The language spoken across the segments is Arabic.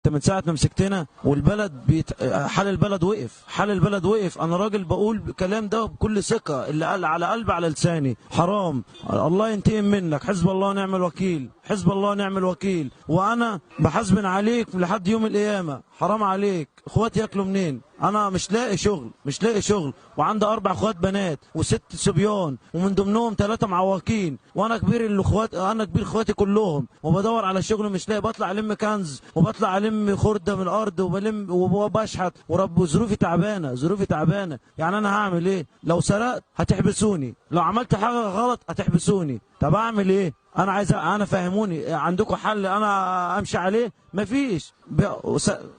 من ساعة ما مسكتنا والبلد حال البلد وقف، حال البلد وقف. أنا راجل بقول الكلام ده بكل ثقة، اللي قال على قلبي على لساني. حرام، الله ينتقم منك. حزب الله ونعم الوكيل، حزب الله ونعم الوكيل. وأنا بحاسبن عليك لحد يوم القيامة. حرام عليك، اخواتي ياكلوا منين؟ انا مش لاقي شغل، مش لاقي شغل، وعندي 4 اخوات بنات و6 صبيان، ومن ضمنهم 3 معوقين، وانا كبير الاخوات، انا كبير اخواتي كلهم، وبدور على شغل مش لاقي. بطلع الم كنز وبطلع الم خرده من الارض وبلم وبشحت، ورب ظروفي تعبانه، ظروفي تعبانه. يعني انا هعمل ايه؟ لو سرقت هتحبسوني، لو عملت حاجه غلط هتحبسوني. طب اعمل ايه؟ انا عايز، انا فهموني، عندكم حل انا امشي عليه؟ مفيش.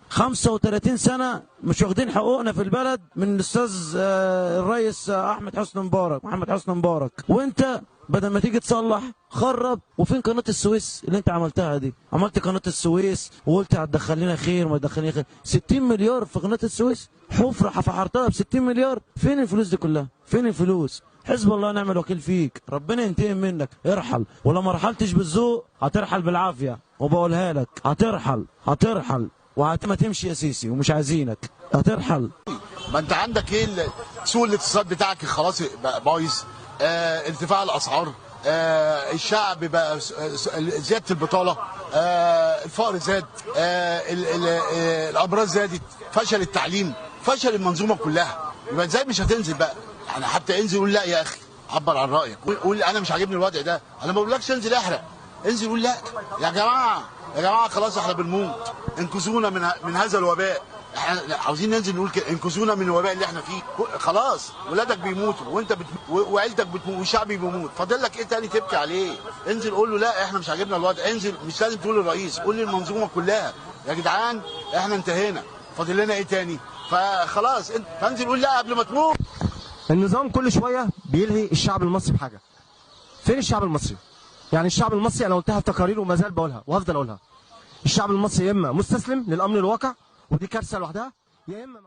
35 سنه مش واخدين حقوقنا في البلد من الاستاذ الرئيس احمد حسني مبارك، محمد حسني مبارك. وانت بدل ما تيجي تصلح خرب. وفين قناه السويس اللي انت عملتها دي؟ عملت قناه السويس وقلت هتدخل لنا خير، ما تدخلنا خير. 60 مليار في قناه السويس، حفره فحرتها ب 60 مليار. فين الفلوس دي كلها؟ فين الفلوس؟ حزب الله ونعم الوكيل فيك، ربنا ينتقم منك. ارحل، ولو ما رحلتش بالذوق هترحل بالعافيه، وبقولها لك هترحل، هترحل ما تمشي يا سيسي، ومش عايزينك هترحل. ما انت عندك ايه؟ سوق الاقتصاد بتاعك خلاص بقى بايظ، ارتفاع الاسعار، الشعب بقى، زياده البطاله، الفقر زاد، الامراض زادت، فشل التعليم، فشل المنظومه كلها. يبقى ازاي مش هتنزل بقى؟ يعني حتى انزل قول لا يا اخي، عبر عن رايك، قول انا مش عاجبني الوضع ده. انا ما بقولكش انزل احرق، انزل قول لا يا جماعه، يا جماعه خلاص احنا بنموت، انقذونا من هذا الوباء. احنا عاوزين ننزل نقول كده، انقذونا من الوباء اللي احنا فيه. خلاص ولادك بيموتوا وانت وعيلتك بتموت والشعب بيموت، فاضل لك ايه تاني تبكي عليه؟ انزل قول له لا احنا مش عاجبنا الوضع. انزل، مش لازم تقول للرئيس، قول للمنظومه كلها يا جدعان احنا انتهينا، فاضل لنا ايه تاني؟ فخلاص فانزل قول لا قبل ما تموت. النظام كل شويه بيلهي الشعب المصري بحاجه. فين الشعب المصري؟ يعني الشعب المصري انا قلتها في تقارير وما زال بقولها وهفضل اقولها. الشعب المصري يا اما مستسلم للامر الواقع، ودي كارثه لوحدها، يا اما